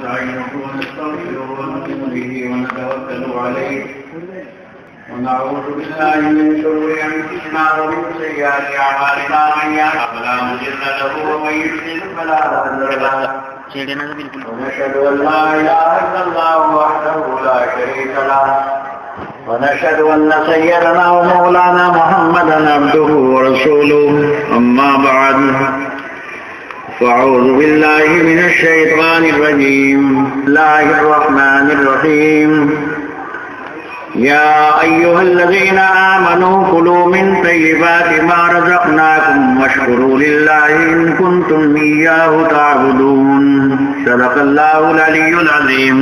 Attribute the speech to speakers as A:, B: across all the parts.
A: ونستعينه ونستغفره ونؤمن به ونتوكل عليه ونعوذ بالله من شرور انفسنا ومن سيئات اعمالنا من يهده فلا مضل له ومن يضلل فلا هادي له ونشهد ان لا اله الا الله وحده لا شريك له ونشهد ان سيدنا ومولانا محمدا عبده ورسوله اما بعد فأعوذ بالله من الشيطان الرجيم بسم الله الرحمن الرحيم يا أيها الذين آمنوا كلوا من طيبات ما رزقناكم واشكروا لله إن كنتم إياه تعبدون صدق الله العلي العظيم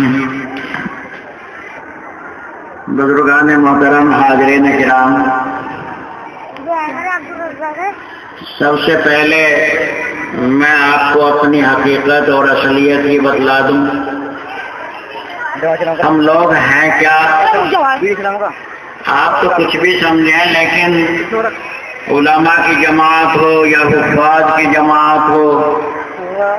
A: بزرگان محترم، حاضرین کرام، سب سے پہلے میں آپ کو اپنی حقیقت اور اصلیت کی بتلا دوں۔ ہم لوگ ہیں کیا؟ آپ تو کچھ بھی سمجھیں، لیکن علماء کی جماعت ہو یا حفاظ کی جماعت ہو،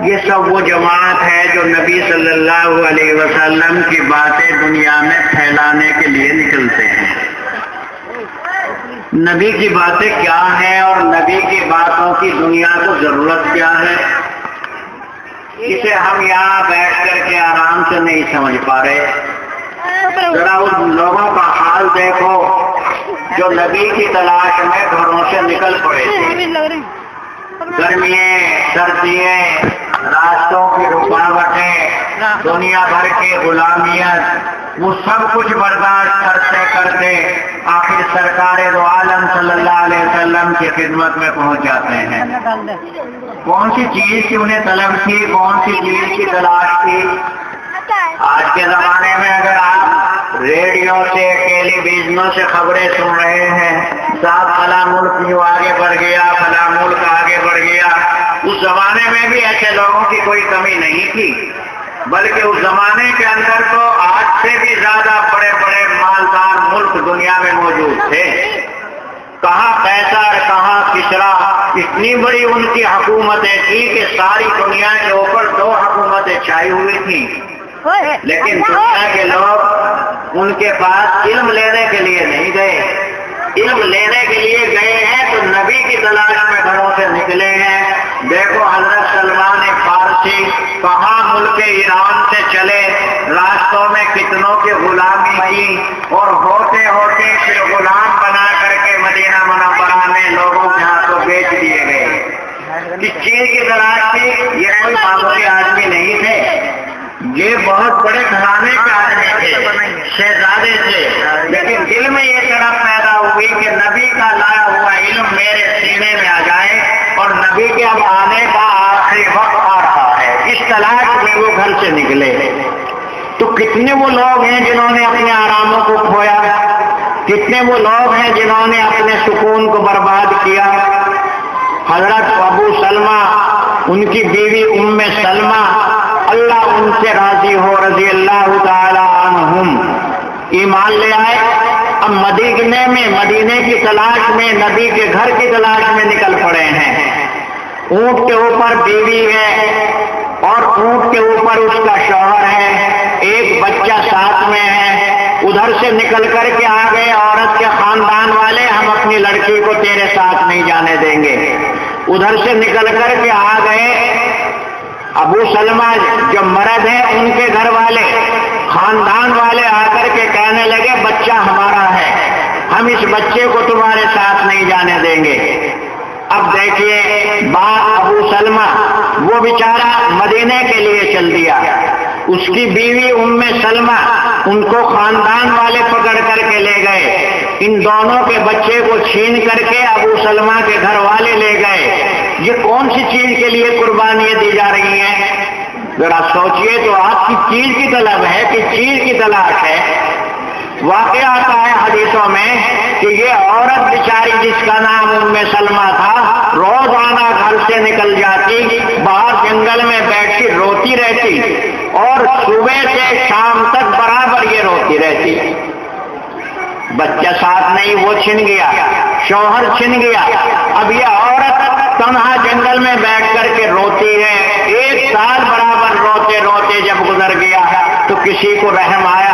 A: یہ سب وہ جماعت ہے جو نبی صلی اللہ علیہ وسلم کی باتیں دنیا میں پھیلانے کے لیے نکلتے ہیں۔ نبی کی باتیں کیا ہیں اور نبی کی باتوں کی دنیا کو ضرورت کیا ہے، اسے ہم یہاں بیٹھ کر کے آرام سے نہیں سمجھ پا رہے۔ ذرا ان لوگوں کا حال دیکھو جو نبی کی تلاش میں گھروں سے نکل پڑے تھے۔ گرمیاں، سردیاں، راستوں کی رکاوٹیں، دنیا بھر کی غلامیت، وہ سب کچھ برداشت کرتے کرتے آخر سرکار دو عالم صلی اللہ علیہ وسلم کی خدمت میں پہنچ جاتے ہیں۔ کون سی چیز کی انہیں طلب تھی، کون سی چیز کی تلاش تھی؟ آج کے زمانے میں اگر آپ ریڈیو سے، ٹیلی ویژنوں سے خبریں سن رہے ہیں، صاحب فلاں ملک یوں آگے بڑھ گیا، فلاں ملک آگے بڑھ گیا، اس زمانے میں بھی ایسے لوگوں کی کوئی کمی نہیں تھی، بلکہ اس زمانے کے اندر تو آج سے بھی زیادہ بڑے بڑے مالدار ملک دنیا میں موجود تھے۔ کہاں قیصر، کہاں کسریٰ، اتنی بڑی ان کی حکومتیں تھیں کہ ساری دنیا کے اوپر 2 حکومتیں چھائی ہوئی تھیں، لیکن دنیا کے لوگ ان کے پاس علم لینے کے لیے نہیں گئے۔ علم لینے کے لیے گئے ہیں تو نبی کی تلاش میں گھروں سے نکلے ہیں۔ دیکھو حضرت سلمان فارسی کہاں ملک ایران سے چلے، راستوں میں کتنوں کی غلامی کی، اور ہوتے ہوتے پھر غلام بنا کر کے مدینہ منورہ میں لوگوں کے ہاتھوں بیچ دیے گئے۔ کس چیز کی تلاش تھی؟ یہ کوئی معمولی آدمی نہیں تھے، یہ بہت بڑے گھرانے کے آدمی تھے، شہزادے تھے، لیکن دل میں یہ طرف پیدا ہوئی کہ نبی کا لایا ہوا علم میرے سینے میں آ جائے، اور نبی کے اب آنے کا آخری وقت آ رہا ہے۔ اس تلاش میں وہ گھر سے نکلے۔ تو کتنے وہ لوگ ہیں جنہوں نے اپنے آراموں کو کھویا، کتنے وہ لوگ ہیں جنہوں نے اپنے سکون کو برباد کیا۔ حضرت ابو سلمہ، ان کی بیوی ام سلمہ، اللہ ان سے راضی ہو، رضی اللہ تعالی عنہم، ایمان لے آئے۔ اب مدینے کی تلاش میں، نبی کے گھر کی تلاش میں نکل پڑے ہیں۔ اونٹ کے اوپر بیوی ہے اور اونٹ کے اوپر اس کا شوہر ہے، ایک بچہ ساتھ میں ہے۔ ادھر سے نکل کر کے آ گئے عورت کے خاندان والے، ہم اپنی لڑکی کو تیرے ساتھ نہیں جانے دیں گے۔ ادھر سے نکل کر کے آ گئے ابو سلمہ جو مرد ہیں، ان کے گھر والے، خاندان والے آ کر کے کہنے لگے بچہ ہمارا ہے، ہم اس بچے کو تمہارے ساتھ نہیں جانے دیں گے۔ اب دیکھیے باپ ابو سلمہ وہ بیچارہ مدینے کے لیے چل دیا، اس کی بیوی ام سلمہ، ان کو خاندان والے پکڑ کر کے لے گئے۔ ان دونوں کے بچے کو چھین کر کے ابو سلمہ کے گھر والے لے گئے۔ یہ کون سی چیز کے لیے قربانیاں دی جا رہی ہیں؟ ذرا سوچئے تو آپ کی چیز کی طلب ہے کہ چیز کی تلاش ہے؟ واقعہ آتا ہے حدیثوں میں کہ یہ عورت بیچاری جس کا نام ام سلمہ تھا، روزانہ گھر سے نکل جاتی، باہر جنگل میں بیٹھی روتی رہتی، اور صبح سے شام تک برابر یہ روتی رہتی۔ بچہ ساتھ نہیں، وہ چھن گیا، شوہر چھن گیا، اب یہ عورت تنہا جنگل میں بیٹھ کر کے روتی ہے۔ 1 سال برابر روتے روتے جب گزر کسی کو رحم آیا،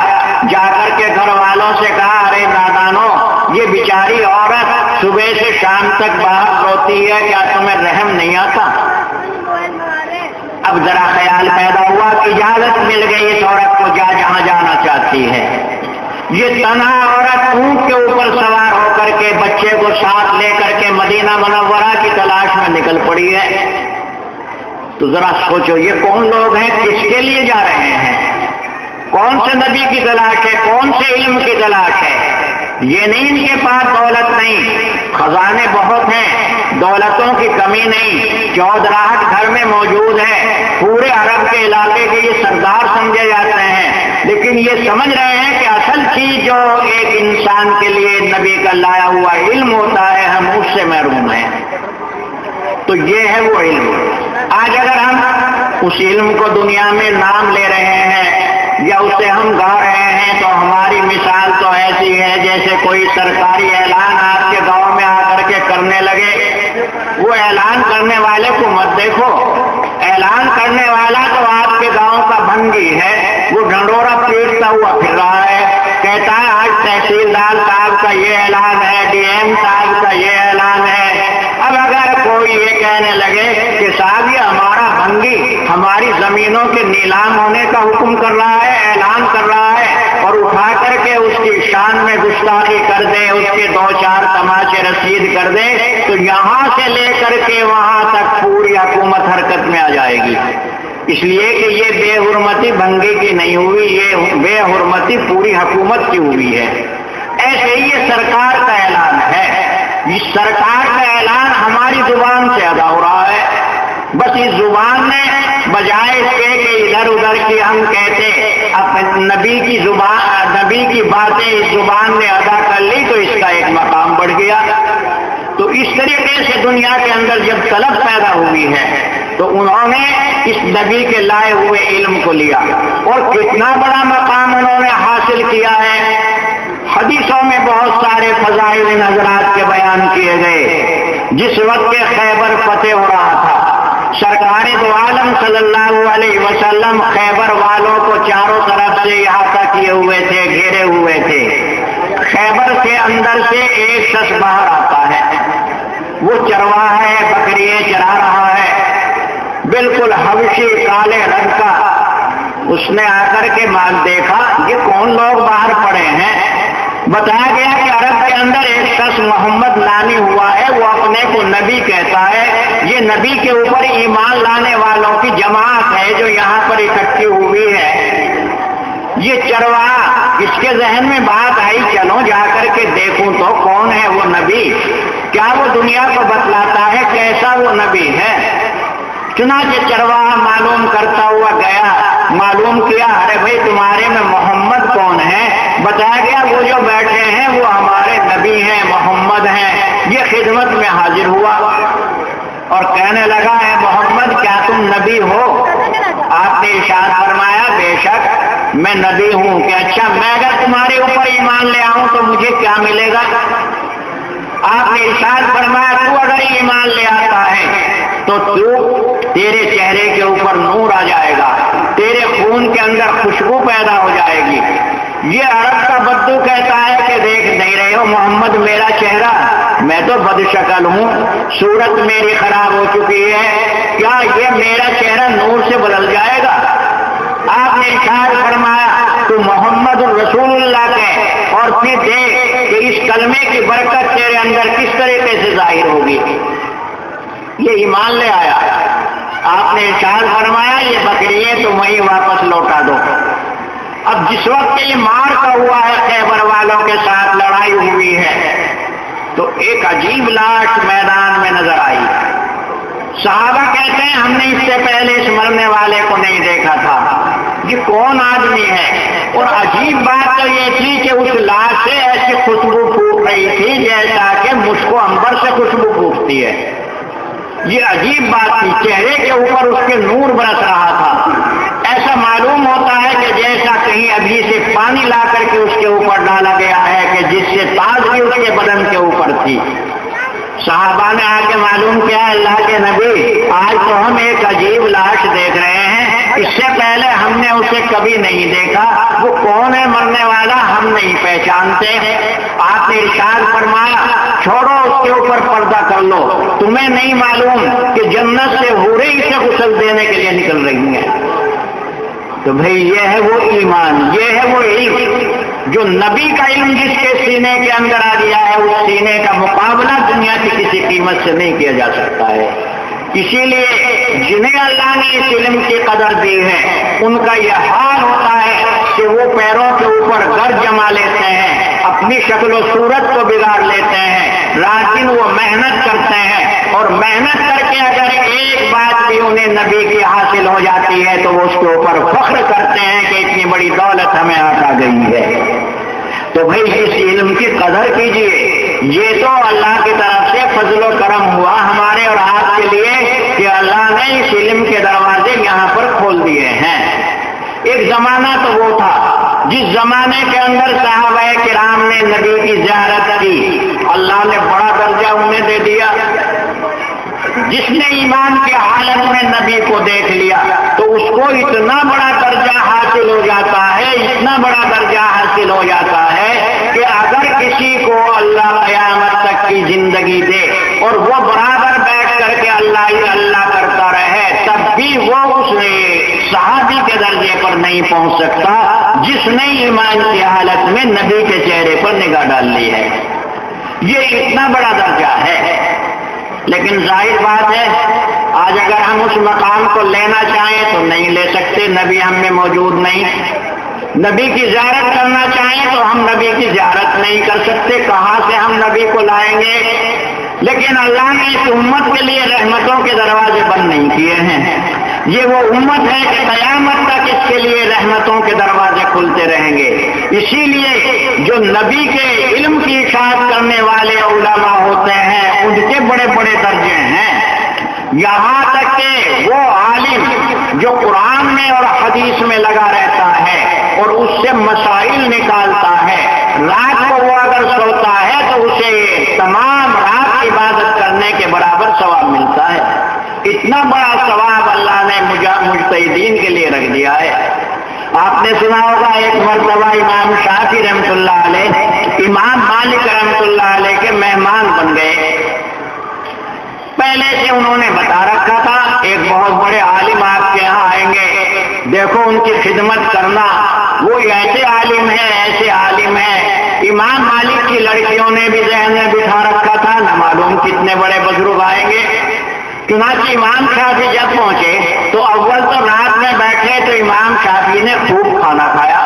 A: جا کر کے گھر والوں سے کہا ارے نادانو، یہ بیچاری عورت صبح سے شام تک باہر روتی ہے، کیا تمہیں رحم نہیں آتا؟ اب ذرا خیال پیدا ہوا کہ اجازت مل گئی اس عورت کو جہاں جانا چاہتی ہے۔ یہ تنہا عورت اونٹ کے اوپر سوار ہو کر کے بچے کو ساتھ لے کر کے مدینہ منورہ کی تلاش میں نکل پڑی ہے۔ تو ذرا سوچو یہ کون لوگ ہیں، کس کے لیے جا رہے ہیں؟ کون سے نبی کی تلاش ہے، کون سے علم کی تلاش ہے؟ یہ نہیں ان کے پاس دولت نہیں، خزانے بہت ہیں، دولتوں کی کمی نہیں، چودراہٹ گھر میں موجود ہے، پورے عرب کے علاقے کے یہ سردار سمجھے جاتے ہیں، لیکن یہ سمجھ رہے ہیں کہ اصل چیز جو ایک انسان کے لیے نبی کا لایا ہوا علم ہوتا ہے، ہم اس سے محروم ہیں۔ تو یہ ہے وہ علم۔ آج اگر ہم اس علم کو دنیا میں نام لے رہے ہیں یا اسے ہم گا رہے ہیں تو ہماری مثال تو ایسی ہے جیسے کوئی سرکاری اعلان آپ کے گاؤں میں آ کر کے کرنے لگے۔ وہ اعلان کرنے والے کو مت دیکھو، اعلان کرنے والا تو آپ کے گاؤں کا بھنگی ہے، وہ ڈھنڈورا پیٹتا ہوا پھر رہا ہے، کہتا ہے آج تحصیلدار صاحب کا یہ اعلان ہے، ڈی ایم صاحب کا یہ اعلان ہے۔ اب اگر کوئی یہ کہنے لگے کہ صاحب یہ ہمارا بھنگی ہماری زمینوں کے نیلام ہونے کا حکم کر رہا ہے، اعلان کر رہا ہے، اور اٹھا کر کے اس کی شان میں گستاخی کر دے، اس کے دو چار تماشے رسید کر دے، تو یہاں سے لے کر کے وہاں تک پوری حکومت حرکت میں آ جائے گی۔ اس لیے کہ یہ بے حرمتی بھنگی کی نہیں ہوئی، یہ بے حرمتی پوری حکومت کی ہوئی ہے۔ ایسے ہی یہ سرکار کا اعلان ہے، اس سرکار کا اعلان ہماری زبان سے ادا ہو رہا ہے۔ بس اس زبان نے بجائے اس کے کہ ادھر ادھر کی ہم کہتے نبی کی زبان، نبی کی باتیں اس زبان نے ادا کر لی تو اس کا ایک مقام بڑھ گیا۔ تو اس طریقے سے دنیا کے اندر جب طلب پیدا ہوئی ہے تو انہوں نے اس نبی کے لائے ہوئے علم کو لیا، اور کتنا بڑا مقام انہوں نے حاصل کیا ہے۔ حدیثوں میں بہت سارے فضائل حضرات کے بیان کیے گئے۔ جس وقت کے خیبر فتح ہو رہا تھا، سرکار دو عالم صلی اللہ علیہ وسلم خیبر والوں کو چاروں طرف سے احاطہ کیے ہوئے تھے، گھیرے ہوئے تھے۔ خیبر کے اندر سے ایک شخص باہر آتا ہے، وہ چرواہا ہے، بکریاں چرا رہا ہے، بالکل حبشی کالے رنگ کا۔ اس نے آ کر کے دیکھا یہ کون لوگ باہر پڑے ہیں۔ بتایا گیا کہ عرب کے اندر ایک شخص محمد نامی ہوا ہے، وہ اپنے کو نبی کہتا ہے، یہ نبی کے اوپر ایمان لانے والوں کی جماعت ہے جو یہاں پر اکٹھی ہوئی ہے۔ یہ چرواہا، اس کے ذہن میں بات آئی چلو جا کر کے دیکھوں تو کون ہے وہ نبی، کیا وہ دنیا کو بتلاتا ہے، کیسا وہ نبی ہے۔ چنانچہ چرواہا معلوم کرتا ہوا گیا، معلوم کیا ارے بھائی تمہارے میں محمد کون ہے؟ بتایا گیا وہ جو بیٹھے ہیں وہ ہمارے نبی ہیں، محمد ہیں۔ یہ خدمت میں حاضر ہوا اور کہنے لگا ہے محمد کیا تم نبی ہو؟ آپ نے ارشاد فرمایا بے شک میں نبی ہوں۔ کہ اچھا میں اگر تمہارے اوپر ایمان لے آؤں تو مجھے کیا ملے گا؟ آپ نے ارشاد فرمایا تو اگر ایمان لے آتا ہے تو تیرے چہرے کے اوپر نور آ جائے گا، تیرے خون کے اندر خوشبو پیدا ہو جائے گی۔ یہ عرب کا بدو کہتا ہے کہ دیکھ نہیں رہے ہو محمد میرا چہرہ، میں تو بد شکل ہوں، صورت میری خراب ہو چکی ہے، کیا یہ میرا چہرہ نور سے بدل جائے گا؟ آپ نے ارشاد فرمایا تو محمد الرسول اللہ کے، اور پھر دیکھ کہ اس کلمے کی برکت تیرے اندر کس طریقے سے ظاہر ہوگی۔ یہ ایمان لے آیا۔ آپ نے ارشاد فرمایا یہ بکریاں تم وہیں واپس لوٹا دو۔ اب جس وقت یہ مار کا ہوا ہے، خیبر والوں کے ساتھ لڑائی ہوئی ہے، تو ایک عجیب لاش میدان میں نظر آئی۔ صحابہ کہتے ہیں ہم نے اس سے پہلے اس مرنے والے کو نہیں دیکھا تھا، یہ کون آدمی ہے؟ اور عجیب بات تو یہ تھی کہ اس لاش سے ایسی خوشبو پھوٹ رہی تھی جیسا کہ مجھ کو عنبر سے خوشبو پھوٹتی ہے۔ یہ عجیب بات تھی، چہرے کے اوپر اس کے نور برس رہا تھا، ایسا معلوم ہوتا ہے کہ جیسا کہیں ابھی سے پانی لا کر کے اس کے اوپر ڈالا گیا ہے کہ جس سے تازگی اس کے بدن کے اوپر تھی۔ صحابہ نے آ کے معلوم کیا اللہ کے نبی آج تو ہم ایک عجیب لاش دیکھ رہے ہیں، اس سے پہلے ہم نے اس اسے کبھی نہیں دیکھا، وہ کون ہے مرنے والا ہم نہیں پہچانتے. آپ نے ارشاد فرمایا چھوڑو اس کے اوپر پردہ کر لو، تمہیں نہیں معلوم کہ جنت سے حوریں اسے غسل دینے کے لیے نکل رہی ہیں. تو بھئی یہ ہے وہ ایمان، یہ ہے وہ علم جو نبی کا علم جس کے سینے کے اندر آ گیا ہے، اس سینے کا مقابلہ دنیا کی کسی قیمت سے نہیں کیا جا سکتا ہے. اسی لیے جنہیں اللہ نے اس علم کی قدر دی ہے ان کا یہ حال ہوتا ہے کہ وہ پیروں کے اوپر گھر جما لیتے ہیں، اپنی شکل و صورت کو بگاڑ لیتے ہیں، لیکن وہ محنت کرتے ہیں اور محنت کر کے اگر ایک بات بھی انہیں نبی کی حاصل ہو جاتی ہے تو وہ اس کے اوپر فخر کرتے ہیں کہ اتنی بڑی دولت ہمیں آ گئی ہے. تو بھئی اس علم کی قدر کیجئے. یہ تو اللہ کی طرف سے فضل و کرم ہوا ہمارے اور آپ کے لیے کہ اللہ نے اس علم کے دروازے یہاں پر کھول دیے ہیں. ایک زمانہ تو وہ تھا جس زمانے کے اندر صحابہ کرام نے نبی کی زیارت کی، اللہ نے بڑا درجہ انہیں دے دیا. جس نے ایمان کے حالت میں نبی کو دیکھ لیا تو اس کو اتنا بڑا درجہ حاصل ہو جاتا ہے، اتنا بڑا درجہ حاصل ہو جاتا ہے کہ اگر کسی کو اللہ قیامت تک کی زندگی دے اور وہ برابر بیٹھ کر کے اللہ ہی اللہ کرتا رہے تب بھی وہ اس صحابی کے درجے پر نہیں پہنچ سکتا جس نے ایمان کی حالت میں نبی کے چہرے پر نگاہ ڈال لی ہے. یہ اتنا بڑا درجہ ہے. لیکن ظاہر بات ہے آج اگر ہم اس مقام کو لینا چاہیں تو نہیں لے سکتے، نبی ہم میں موجود نہیں. نبی کی زیارت کرنا چاہیں تو ہم نبی کی زیارت نہیں کر سکتے، کہاں سے ہم نبی کو لائیں گے؟ لیکن اللہ نے اس امت کے لیے رحمتوں کے دروازے بند نہیں کیے ہیں. یہ وہ امت ہے کہ قیامت تک اس کے لیے رحمتوں کے دروازے کھلتے رہیں گے. اسی لیے جو نبی کے علم کی اشاعت کرنے والے علماء ہوتے ہیں ان کے بڑے بڑے درجے ہیں. یہاں تک کہ وہ عالم جو قرآن میں اور حدیث میں لگا رہتا ہے اور اس سے مسائل نکالتا ہے، رات کو وہ اگر سوتا ہے تو اسے تمام رات عبادت کرنے کے برابر ثواب ملتا ہے. اتنا بڑا ثواب اللہ نے مجتہدین کے لیے رکھ دیا ہے. آپ نے سنا ہوگا ایک مرتبہ امام شافعی رحمۃ اللہ علیہ امام مالک رحمۃ اللہ علیہ کے مہمان بن گئے. پہلے سے انہوں نے بتا رکھا تھا ایک بہت بڑے عالم آپ کے یہاں آئیں گے، دیکھو ان کی خدمت کرنا، وہ ایسے عالم ہیں ایسے عالم ہیں. امام مالک کی لڑکیوں نے بھی ذہن میں بٹھا رکھا تھا نہ معلوم کتنے بڑے بزرگ آئیں گے. چنانچہ امام شافعی جب پہنچے تو اول تو رات میں بیٹھے تو امام شافعی نے خوب کھانا کھایا.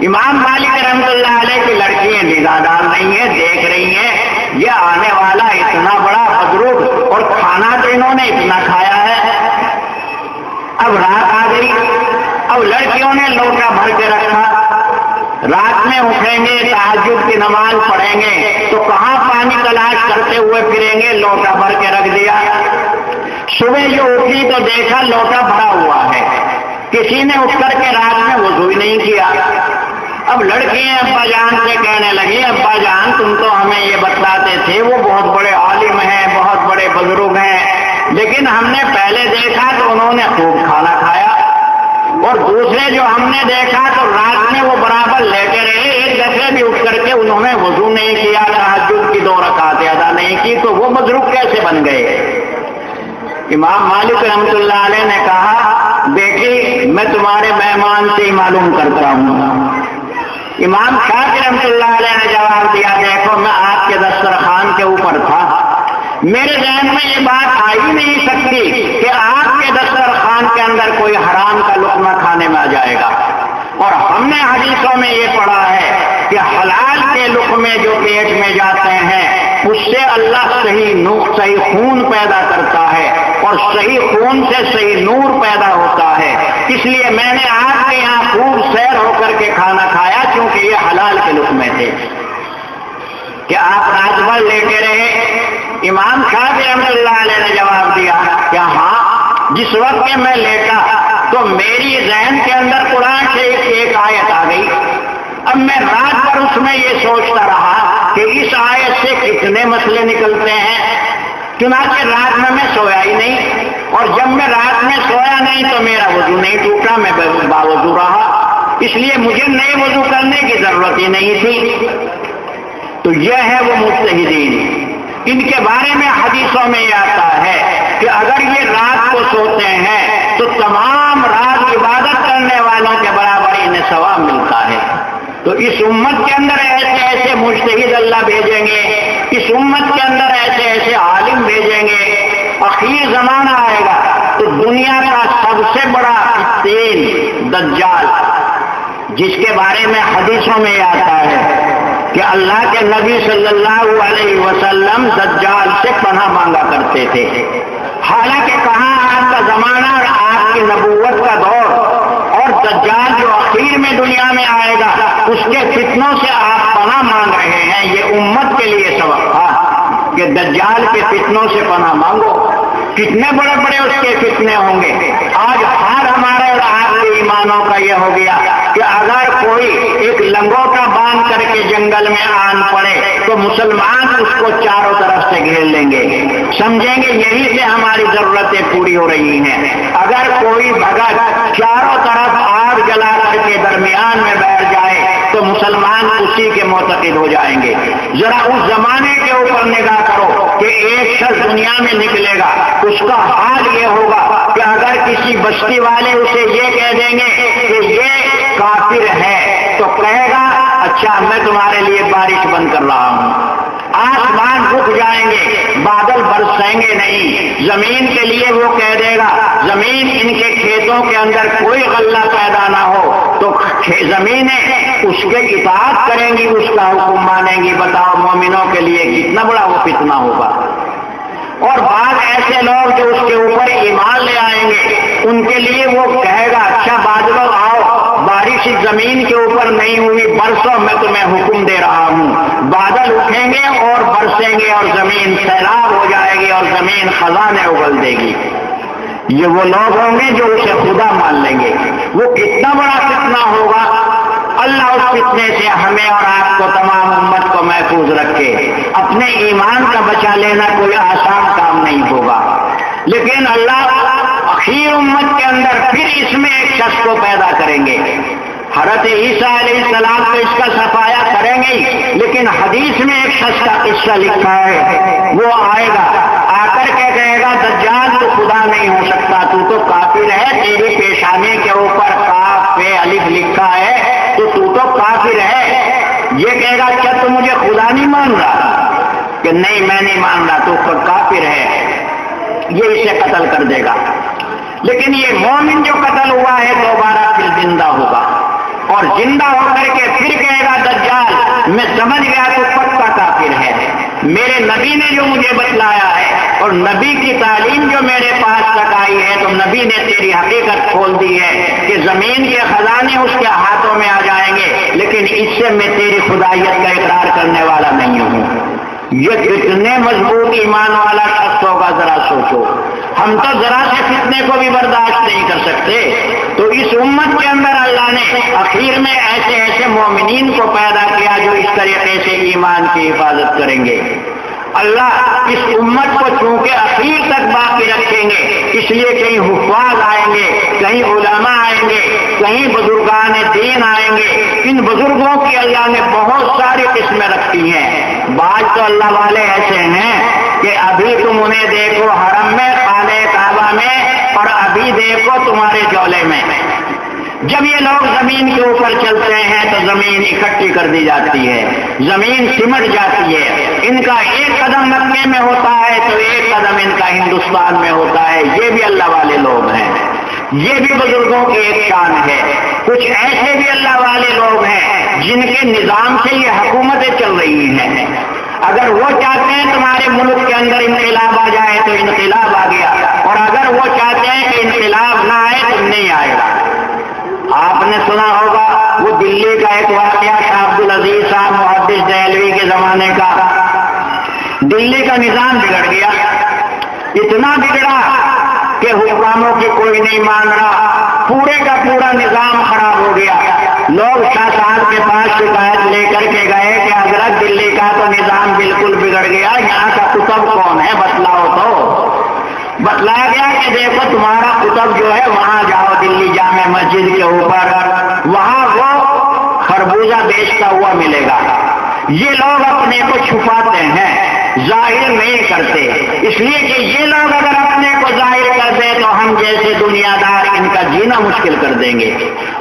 A: امام مالک رحمۃ اللہ علیہ کی لڑکیاں نگاہ ڈال رہی ہیں، دیکھ رہی ہیں یہ آنے والا اتنا بڑا بزرگ اور کھانا تو انہوں نے اتنا کھایا ہے. اب رات آ گئی، اب لڑکیوں نے لوٹا بھر کے رکھا. رات میں اٹھیں گے تہجد کی نماز پڑھیں گے تو کہاں پانی تلاش کرتے ہوئے پھریں گے، لوٹا بھر کے رکھ دیا. صبح جو اٹھی تو دیکھا لوٹا بھرا ہوا ہے. کسی نے اٹھ کر کے رات میں وضو ہی نہیں کیا. اب لڑکیاں ابا جان سے کہنے لگی ابا جان تم تو ہمیں یہ بتلاتے تھے وہ بہت بڑے عالم ہیں بہت بڑے بزرگ ہیں، لیکن ہم نے پہلے دیکھا تو انہوں نے خوب کھانا کھایا اور دوسرے جو ہم نے دیکھا تو رات میں وہ برابر لیٹے رہے، ایک دفعے بھی اٹھ کر کے انہوں نے وضو نہیں کیا، تہجد کی 2 رکعتیں ادا نہیں کی، تو وہ بزرگ کیسے بن گئے؟ امام مالک رحمۃ اللہ علیہ نے کہا بیٹی میں تمہارے مہمان سے ہی معلوم کرتا ہوں. امام شافعی رحمۃ اللہ علیہ نے جواب دیا دیکھو میں آپ کے دسترخوان کے اوپر تھا، میرے ذہن میں یہ بات آ ہی نہیں سکتی کہ آپ کے دسترخوان کے اندر کوئی حرام کا لقمہ کھانے میں آ جائے گا. اور ہم نے حدیثوں میں یہ پڑھا ہے کہ حلال کے لقمے جو پیٹ میں جاتے ہیں اس سے اللہ صحیح خون پیدا کرتا ہے اور صحیح خون سے صحیح نور پیدا ہوتا ہے. اس لیے میں نے آپ کے یہاں خوب سیر ہو کر کے کھانا کھایا کیونکہ یہ حلال کے لقمے تھے. کہ آپ رات بھر لیٹے رہے؟ امام شافعی رحمۃ اللہ علیہ نے جواب دیا کہ ہاں جس وقت میں لیٹا تو میری ذہن کے اندر قرآن سے ایک آیت آ گئی. اب میں رات بھر اس میں یہ سوچتا رہا کہ اس آیت سے کتنے مسئلے نکلتے ہیں. چنانچہ رات میں سویا ہی نہیں، اور جب میں رات میں سویا نہیں تو میرا وضو نہیں ٹوٹا، میں باوضو رہا، اس لیے مجھے نئے وضو کرنے کی ضرورت ہی نہیں تھی۔ تو یہ ہے وہ مجتہدین، ان کے بارے میں حدیثوں میں یہ آتا ہے کہ اگر یہ رات کو سوتے ہیں تو تمام رات عبادت کرنے والوں کے برابر انہیں ثواب ملتا ہے۔ تو اس امت کے اندر ایسے ایسے مجتہد اللہ بھیجیں گے، اس امت کے اندر ایسے ایسے عالم بھیجیں گے، اخیر زمانہ آئے گا تو دنیا کا سب سے بڑا فتین دجال، جس کے بارے میں حدیثوں میں یہ آتا ہے کہ اللہ کے نبی صلی اللہ علیہ وسلم دجال سے پناہ مانگا کرتے تھے، حالانکہ کہاں آپ کا زمانہ اور آپ کی نبوت کا دور، اور دجال جو اخیر میں دنیا میں آئے گا اس کے فتنوں سے آپ پناہ مانگ رہے ہیں۔ یہ امت کے لیے سبق تھا کہ دجال کے فتنوں سے پناہ مانگو، کتنے بڑے بڑے اس کے فتنے ہوں گے۔ آج حال ہمارے اور آپ کے ایمانوں کا یہ ہو گیا کہ اگر کوئی ایک لنگوٹا باندھ کر کے جنگل میں آن پڑے تو مسلمان اس کو چاروں طرف سے گھیر لیں گے، سمجھیں گے یہی سے ہماری ضرورتیں پوری ہو رہی ہیں۔ اگر کوئی بھگت چاروں طرف آگ جلا کر کے درمیان میں بیٹھ جائے تو مسلمان اسی کے معتقد ہو جائیں گے۔ ذرا اس زمانے کے اوپر نگاہ کرو کہ ایک شخص دنیا میں نکلے گا، اس کا حال یہ ہوگا کہ اگر کسی بستی والے اسے یہ کہہ دیں گے کہ یہ کافر ہے تو کہے گا اچھا میں تمہارے لیے بارش بند کر رہا ہوں۔ آسمان رک جائیں گے، بادل برسیں گے نہیں، زمین کے لیے وہ کہہ دے گا زمین ان کے کھیتوں کے اندر کوئی غلہ پیدا نہ ہو تو زمینیں اس کے اطاعت کریں گی، اس کا حکم مانیں گی۔ بتاؤ مومنوں کے لیے کتنا بڑا وہ فتنہ ہوگا۔ اور بعض ایسے لوگ جو اس کے اوپر ایمان لے آئیں گے ان کے لیے وہ کہے گا اچھا بادلوں آؤ، بارش زمین کے اوپر نہیں ہوئی، برسوں میں تمہیں حکم دے رہا ہوں۔ بادل اٹھیں گے اور برسیں گے اور زمین سیلاب ہو جائے گی اور زمین خزانے اگل دے گی۔ یہ وہ لوگ ہوں گے جو اسے خدا مان لیں گے۔ وہ کتنا بڑا فتنہ ہوگا۔ اللہ اس فتنے سے ہمیں اور آپ کو تمام امت کو محفوظ رکھے۔ اپنے ایمان کا بچا لینا کوئی آسان کام نہیں ہوگا، لیکن اللہ اخیر امت کے اندر پھر اس میں ایک شخص کو پیدا کریں گے۔ حضرت عیسیٰ علیہ السلام تو اس کا صفایا کریں گے، لیکن حدیث میں ایک شخص کا قصہ لکھا ہے، وہ آئے گا، آ کر کے کہے گا دجال تو خدا نہیں ہو سکتا، تو کافر ہے، تیری پیشانی کے اوپر کاف پہ الف لکھا ہے تو کافر ہے۔ یہ کہے گا کیا تو مجھے خدا نہیں مان رہا؟ کہ نہیں میں نہیں مان رہا، تو کافر ہے، یہ اسے قتل کر دے گا۔ لیکن یہ مومن جو قتل ہوا ہے دوبارہ پھر زندہ ہوگا، اور زندہ ہو کر کے پھر کہے گا دجال میں سمجھ گیا تو پکا کافر ہے، میرے نبی نے جو مجھے بتلایا ہے اور نبی کی تعلیم جو میرے پاس تک آئی ہے تو نبی نے تیری حقیقت کھول دی ہے کہ زمین کے خزانے اس کے ہاتھوں میں آ جائیں گے، لیکن اس سے میں تیری خدائیت کا اقرار کرنے والا نہیں ہوں۔ یہ کتنے مضبوط ایمان والا شخص ہوگا ذرا سوچو۔ ہم تو ذرا سے فتنے کو بھی برداشت نہیں کر سکتے، تو اس امت کے اندر اللہ نے اخیر میں ایسے ایسے مومنین کو پیدا کیا جو اس طریقے سے ایمان کی حفاظت کریں گے۔ اللہ اس امت کو چونکہ اخیر تک باقی رکھیں گے، اس لیے کہیں حفاظ آئیں گے، کہیں علماء آئیں گے، کہیں بزرگان دین آئیں گے۔ ان بزرگوں کی اللہ نے بہت ساری قسمیں رکھی ہیں۔ بعض تو اللہ والے ایسے ہیں کہ ابھی تم انہیں دیکھو حرم میں، خانہ کعبہ میں، اور ابھی دیکھو تمہارے جولے میں۔ جب یہ لوگ زمین کے اوپر چلتے ہیں تو زمین اکٹھی کر دی جاتی ہے، زمین سمٹ جاتی ہے۔ ان کا ایک قدم مکے میں ہوتا ہے تو ایک قدم ان کا ہندوستان میں ہوتا ہے۔ یہ بھی اللہ والے لوگ ہیں، یہ بھی بزرگوں کی ایک شان ہے۔ کچھ ایسے بھی اللہ والے لوگ ہیں جن کے نظام سے یہ حکومتیں چل رہی ہیں۔ اگر وہ چاہتے ہیں تمہارے ملک کے اندر انقلاب آ جائے تو انقلاب آ گیا، اور اگر وہ چاہتے ہیں کہ انقلاب نہ آئے تو نہیں آئے گا۔ آپ نے سنا ہوگا وہ دلی کا ایک واقعہ شاہ عبد العزیز صاحب محدث دہلوی کے زمانے کا۔ دلی کا نظام بگڑ گیا، اتنا بگڑا کہ حکاموں کی کوئی نہیں مان رہا، پورے کا پورا نظام خراب ہو گیا۔ لوگ شاہ صاحب کے پاس شکایت لے کر کے گئے کہ حضرت دلی کا تو نظام بالکل بگڑ گیا، یہاں کا قطب کون ہے بتلاؤ تو۔ بتلایا گیا کہ دیکھو تمہارا قطب جو ہے وہاں جاؤ دلی جامع مسجد کے اوپر، وہاں وہ خربوزہ بیچتا ہوا ملے گا۔ یہ لوگ اپنے کو چھپاتے ہیں، ظاہر نہیں کرتے، اس لیے کہ یہ لوگ اگر اپنے کو ظاہر کر دیں تو ہم جیسے دنیا دار ان کا جینا مشکل کر دیں گے۔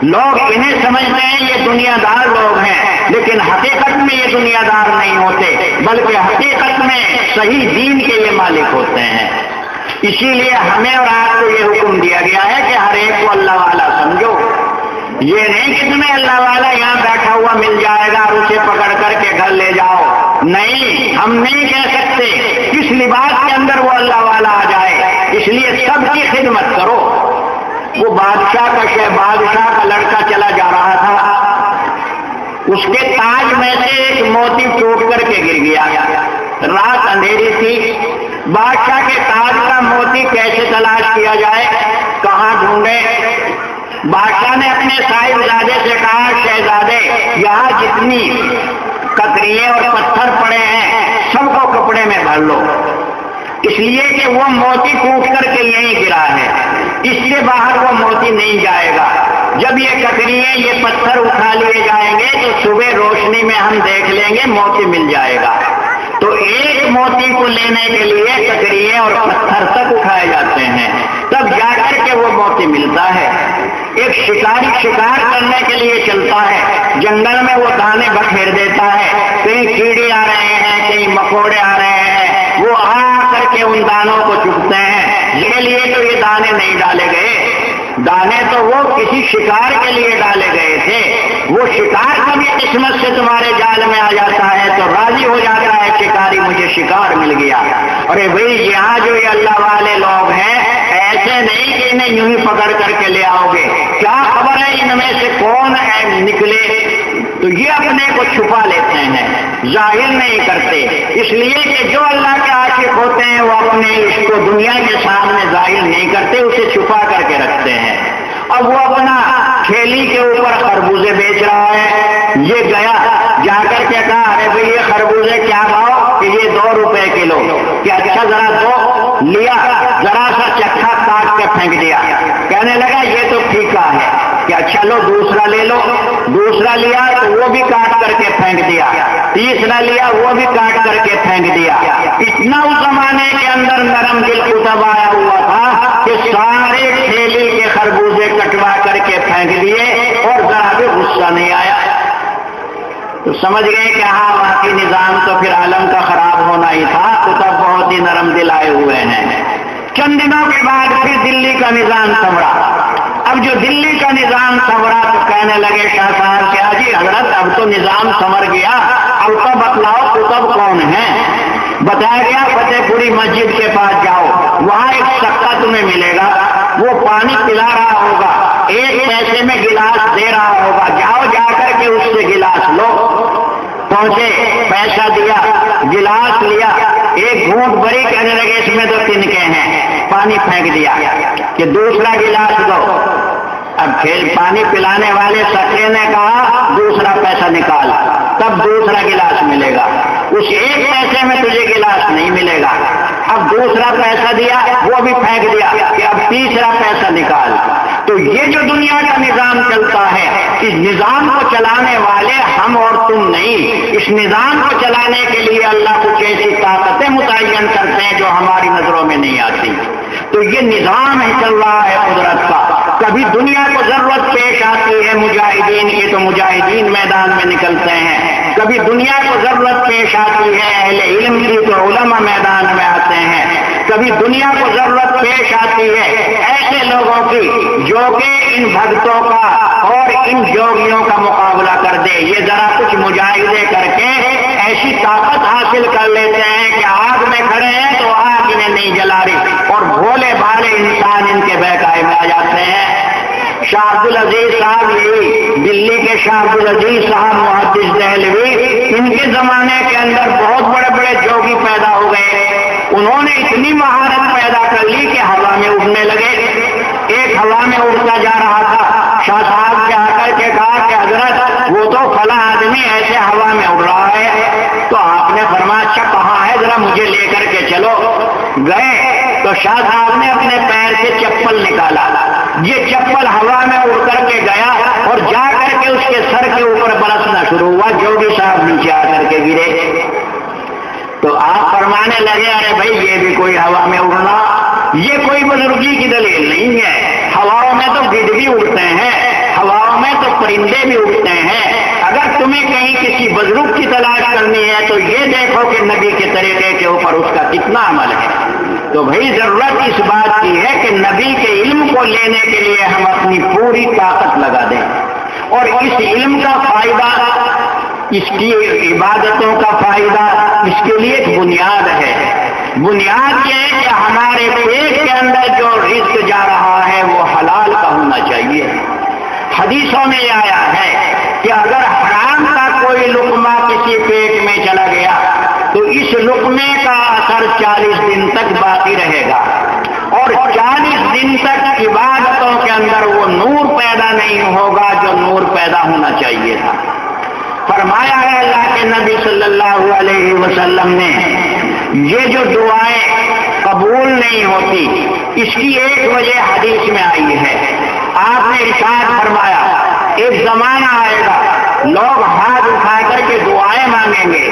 A: لوگ انہیں سمجھتے ہیں یہ دنیا دار لوگ ہیں، لیکن حقیقت میں یہ دنیا دار نہیں ہوتے، بلکہ حقیقت میں صحیح دین کے یہ مالک ہوتے ہیں۔ اسی لیے ہمیں اور آپ کو یہ حکم دیا گیا ہے کہ ہر ایک کو اللہ والا سمجھو۔ یہ نہیں کہ تمہیں اللہ والا یہاں بیٹھا ہوا مل جائے گا اور اسے پکڑ کر کے گھر لے جاؤ، نہیں، ہم نہیں کہہ سکتے کس لباس کے اندر وہ اللہ والا آ جائے۔ اس لیے سب کی خدمت کرو۔ وہ بادشاہ کا لڑکا چلا جا رہا تھا، اس کے تاج میں سے ایک موتی ٹوٹ کر کے گر گیا۔ رات اندھیری تھی، بادشاہ کے تاج کا موتی کیسے تلاش کیا جائے، کہاں ڈھونڈے؟ بادشاہ نے اپنے صاحبزادے سے کہا شہزادے یہاں جتنی ککریے اور پتھر پڑے ہیں سب کو کپڑے میں بھر لو، اس لیے کہ وہ موتی ٹوٹ کر کے یہیں گرا ہے، اس سے باہر وہ موتی نہیں جائے گا۔ جب یہ ککریے یہ پتھر اٹھا لیے جائیں گے تو صبح روشنی میں ہم دیکھ لیں گے موتی مل جائے گا۔ تو ایک موتی کو لینے کے لیے ککریے اور پتھر تک اٹھائے جاتے ہیں، تب جا کر کے وہ موتی ملتا ہے۔ ایک شکاری شکار کرنے کے لیے چلتا ہے، جنگل میں وہ دانے بکھیر دیتا ہے، کہیں کیڑے آ رہے ہیں کہیں مکوڑے آ رہے ہیں، وہ آ کر کے ان دانوں کو چگتے ہیں۔ یہ لیے تو یہ دانے نہیں ڈالے گئے، دانے تو وہ کسی شکار کے لیے ڈالے گئے تھے۔ وہ شکار کبھی قسمت سے تمہارے جال میں آ جاتا ہے تو راضی ہو جاتا ہے شکاری مجھے شکار مل گیا۔ ارے بھائی یہاں جو یہ اللہ والے لوگ ہیں ایسے نہیں کہ انہیں یوں ہی پکڑ کر کے لے آؤ گے، کیا خبر ہے ان میں سے کون نکلے، تو یہ اپنے کو چھپا لیتے ہیں، ظاہر نہیں کرتے، اس لیے کہ جو اللہ کے عاشق ہوتے ہیں وہ اپنے اس کو دنیا کے سامنے ظاہر نہیں کرتے، اسے چھپا کر کے رکھتے ہیں۔ اب وہ اپنا کھیلی کے اوپر خربوزے بیچ رہا ہے، یہ گیا جا کر کے کہا ارے بھائی یہ خربوزے کیا بھاؤ، کہ یہ 2 روپے کلو، کہ اچھا ذرا دو، لیا، ذرا سا چکھا کاٹ کے پھینک دیا، کہنے لگا یہ تو پھیکا ہے، کہ اچھا لو دوسرا لے لو، دوسرا لیا تو وہ بھی کاٹ کر کے پھینک دیا، تیسرا لیا وہ بھی کاٹ کر کے پھینک دیا۔ اتنا اس زمانے کے اندر نرم دل قطب آیا ہوا تھا کہ سارے کھیلی کے خربوزے کٹوا کر کے پھینک دیے اور ذرا بھی غصہ نہیں آیا۔ تو سمجھ گئے کہ ہاں واقعی نظام تو پھر عالم کا خراب ہونا ہی تھا، قطب بہت ہی نرم دل آئے ہوئے ہیں۔ چند دنوں کے بعد پھر دلی کا نظام سنورا۔ اب جو دلی کا نظام سنورا تو کہنے لگے شاہ صاحب کیا جی حضرت اب تو نظام سنور گیا، اب تو بتلاؤ قطب کون ہے؟ بتایا گیا فتح پوری مسجد کے پاس جاؤ، وہاں ایک سکا تمہیں ملے گا، وہ پانی پلا رہا ہوگا، 1 پیسے میں گلاس دے رہا ہوگا، جاؤ جا کر کے اس سے گلاس لو۔ پہنچے، پیسہ دیا، گلاس لیا، ایک گھونٹ بری، کہنے لگے اس میں تو تنکے ہیں، پانی پھینک دیا، کہ دوسرا گلاس دو۔ اب پھر پانی پلانے والے سکے نے کہا دوسرا پیسہ نکال، تب دوسرا گلاس ملے گا، اس 1 پیسے میں تجھے گلاس نہیں ملے گا۔ اب دوسرا پیسہ دیا، وہ بھی پھینک دیا، کہ اب تیسرا پیسہ نکال۔ تو یہ جو دنیا کا نظام چلتا ہے، اس نظام کو چلانے والے ہم اور تم نہیں، اس نظام کو چلانے کے لیے اللہ کچھ ایسی طاقتیں متعین کرتے ہیں جو ہماری نظروں میں نہیں آتی۔ تو یہ نظام ہی چل رہا ہے قدرت کا۔ کبھی دنیا کو ضرورت پیش آتی ہے مجاہدین کی تو مجاہدین میدان میں نکلتے ہیں، کبھی دنیا کو ضرورت پیش آتی ہے اہل علم کی تو علماء میدان میں آتے ہیں، کبھی دنیا کو ضرورت پیش آتی ہے ایسے لوگوں کی جو کہ ان بھگتوں کا اور ان جوگیوں کا مقابلہ کر دے۔ یہ ذرا کچھ مجاہدے کر کے ایسی طاقت حاصل کر لیتے ہیں کہ آگ میں کھڑے ہیں تو آگ انہیں نہیں جلا رہی، اور بھولے بھالے انسان ان کے بہکائے میں آ جاتے ہیں۔ شاہ عبد العزیز صاحب یہی دلی کے شاہ عبد العزیز صاحب محدث دہلوی، ان کے زمانے کے اندر بہت بڑے بڑے جوگی پیدا ہو گئے، انہوں نے اتنی مہارت پیدا کر لی کہ ہوا میں اڑنے لگے۔ ایک ہوا میں اڑتا جا رہا تھا، شاہ صاحب سے آ کر کے کہا کہا کہ حضرت وہ تو فلاں آدمی ایسے ہوا میں اڑ رہا ہے، تو آپ نے فرمایا اچھا کہاں ہے، ذرا مجھے لے کر کے چلو۔ گئے تو شاہ صاحب نے اپنے پیر سے چپل نکالا، یہ چپل ہوا میں اڑ کر کے گیا اور جا کر کے اس کے سر کے اوپر برسنا شروع ہوا، جوگی صاحب نیچے آ کر کے گرے۔ تو آپ فرمانے لگے ارے بھائی یہ بھی کوئی ہوا میں اڑنا، یہ کوئی بزرگی کی دلیل نہیں ہے، ہواؤں میں تو گدھ بھی اڑتے ہیں، ہواؤں میں تو پرندے بھی اڑتے ہیں۔ اگر تمہیں کہیں کسی بزرگ کی تلاش کرنی ہے تو یہ دیکھو کہ نبی کے طریقے کے اوپر اس کا کتنا عمل ہے۔ تو بھائی ضرورت اس بات کی ہے کہ نبی کے علم کو لینے کے لیے ہم اپنی پوری طاقت لگا دیں، اور اس علم کا فائدہ، اس کی عبادتوں کا فائدہ، اس کے لیے ایک بنیاد ہے۔ بنیاد یہ ہے کہ ہمارے پیٹ کے اندر جو رزق جا رہا ہے وہ حلال کا ہونا چاہیے۔ حدیثوں میں یہ آیا ہے کہ اگر حرام کا کوئی لقمہ کسی پیٹ میں چلا گیا تو اس لقمے کا اثر 40 دن تک باقی رہے گا، اور 40 دن تک عبادتوں کے اندر وہ نور پیدا نہیں ہوگا جو نور پیدا ہونا چاہیے تھا۔ فرمایا ہے اللہ کے نبی صلی اللہ علیہ وسلم نے یہ جو دعائیں قبول نہیں ہوتی اس کی ایک وجہ حدیث میں آئی ہے۔ آپ نے ارشاد فرمایا ایک زمانہ آئے گا لوگ ہاتھ اٹھا کر کے دعائیں مانگیں گے،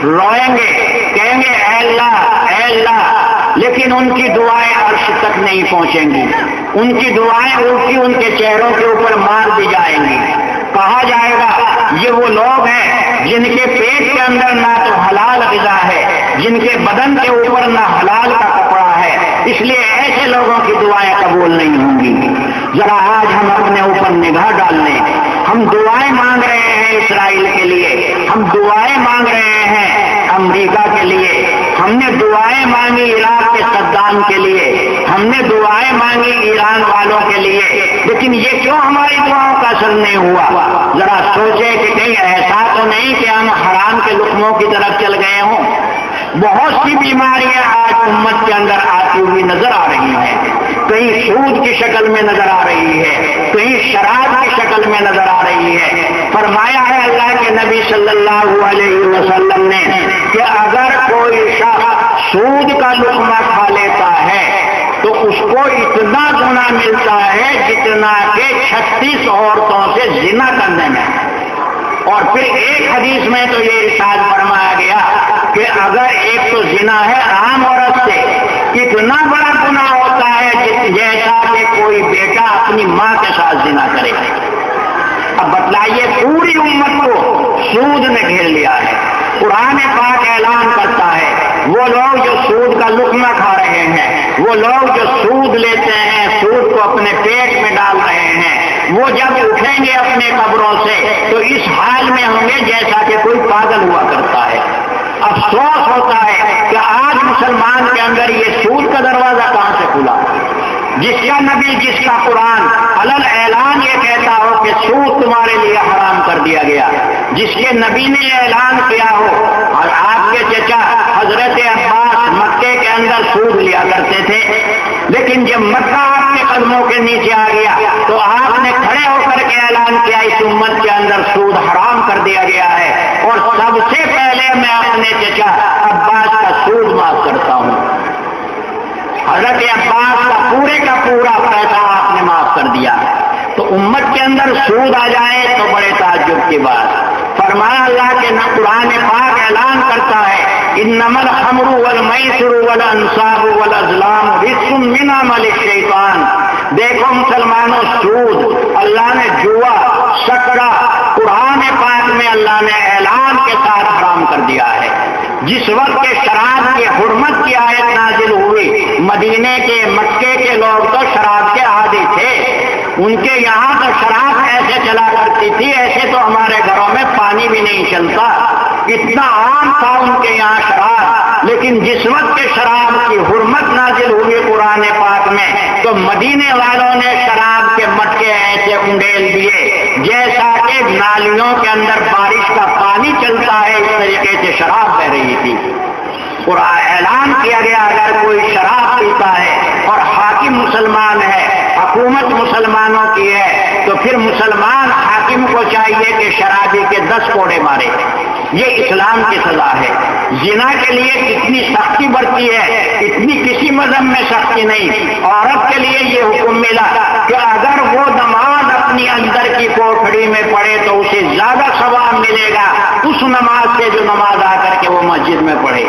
A: روئیں گے، کہیں گے اے اللہ، لیکن ان کی دعائیں عرش تک نہیں پہنچیں گی، ان کی دعائیں الٹی ان کے چہروں کے اوپر مار دی جائیں گی۔ کہا جائے گا یہ وہ لوگ ہیں جن کے پیٹ کے اندر نہ تو حلال غذا ہے، جن کے بدن کے اوپر نہ حلال کا کپڑا ہے، اس لیے ایسے لوگوں کی دعائیں قبول نہیں ہوں گی۔ ذرا آج ہم اپنے اوپر نگاہ ڈال لیں، ہم دعائیں مانگ رہے ہیں اسرائیل کے لیے، ہم دعائیں مانگ رہے ہیں امریکہ کے لیے، ہم نے دعائیں مانگی عراق کے صدام کے لیے، ہم نے دعائیں مانگی ایران والوں کے لیے، لیکن یہ کیوں ہماری دعاؤں کا اثر نہیں ہوا؟ ذرا سوچیں کہ کہیں ایسا تو نہیں کہ ہم حرام کے لقموں کی طرف چل گئے ہوں۔ بہت سی بیماریاں آج امت کے اندر آتی ہوئی نظر آ رہی ہیں، کہیں سود کی شکل میں نظر آ رہی ہے، کہیں شراب کی شکل میں نظر آ رہی ہے۔ فرمایا ہے اللہ کے نبی صلی اللہ علیہ وسلم نے کہ اگر کوئی شخص سود کا لقمہ کھا لیتا ہے تو اس کو اتنا گناہ ملتا ہے جتنا کہ 36 عورتوں سے زنا کرنے میں۔ اور پھر ایک حدیث میں تو یہ ارشاد فرمایا گیا کہ اگر ایک تو زنا ہے عام عورت سے، اتنا بڑا گناہ ہوتا ہے جیسا کہ کوئی بیٹا اپنی ماں کے ساتھ زنا کرے۔ اب بتلائیے پوری امت کو سود نے گھیر لیا ہے۔ قرآن پاک اعلان کرتا ہے وہ لوگ جو سود کا لقمہ کھا رہے ہیں، وہ لوگ جو سود لیتے ہیں، سود کو اپنے پیٹ میں ڈال رہے ہیں، وہ جب اٹھیں گے اپنے قبروں سے تو اس حال میں ہوں گے جیسا کہ کوئی پاگل ہوا کرتا ہے۔ افسوس ہوتا ہے کہ آج مسلمان کے اندر یہ سود کا دروازہ کہاں سے کھلا؟ جس کا نبی، جس کا قرآن علل اعلان یہ کہتا ہو کہ سود تمہارے لیے حرام کر دیا گیا، جس کے نبی نے اعلان کیا ہو، اور آپ کے چچا حضرت عباس مکے کے اندر سود لیا کرتے تھے، لیکن جب مکہ آپ کے قدموں کے نیچے آ گیا تو آپ نے کھڑے ہو کر کے اعلان کیا اس امت کے اندر سود حرام کر دیا گیا ہے، اور سب سے پہلے میں اپنے چچا عباس کا سود معاف کرتا ہوں۔ حضرت عباس کا پورا پیسہ آپ نے معاف کر دیا۔ تو امت کے اندر سود آ جائے تو بڑے تعجب کی بات۔ فرمایا اللہ کے قرآن پاک اعلان کرتا ہے انما الخمر والمیسر والانصاب والازلام رجس من عمل الشیطان۔ دیکھو مسلمانوں، سود اللہ نے جوا، سکڑا، قرآن پاک میں اللہ نے اعلان کے ساتھ حرام کر دیا ہے۔ جس وقت کے شراب کی حرمت کی آیت نازل ہوئی، مدینے کے، مکے کے لوگ تو شراب کے عادی تھے، ان کے یہاں تو شراب ایسے چلا کرتی تھی ایسے تو ہمارے گھروں میں پانی بھی نہیں چلتا، اتنا عام تھا ان کے یہاں شراب۔ لیکن جس وقت کے شراب کی حرمت نازل ہوئی قرآن پاک میں تو مدینے والوں نے شراب کے مٹکے ایسے انڈیل دیے جیسا کہ نالیوں کے اندر بارش کا پانی چلتا ہے، اس طریقے سے شراب بہ رہی تھی۔ اور اعلان کیا گیا اگر کوئی شراب پیتا ہے اور حاکم مسلمان ہے، حکومت مسلمانوں کی ہے، تو پھر مسلمان حاکم کو چاہیے کہ شرابی کے 10 کوڑے مارے۔ یہ اسلام کی سزا ہے۔ زنا کے لیے کتنی سختی برتی ہے، اتنی کسی مذہب میں سختی نہیں۔ عورت کے لیے یہ حکم ملا کہ اگر وہ نماز اپنی اندر کی کوٹھڑی میں پڑھے تو اسے زیادہ ثواب ملے گا اس نماز سے جو نماز آ کر کے وہ مسجد میں پڑھے۔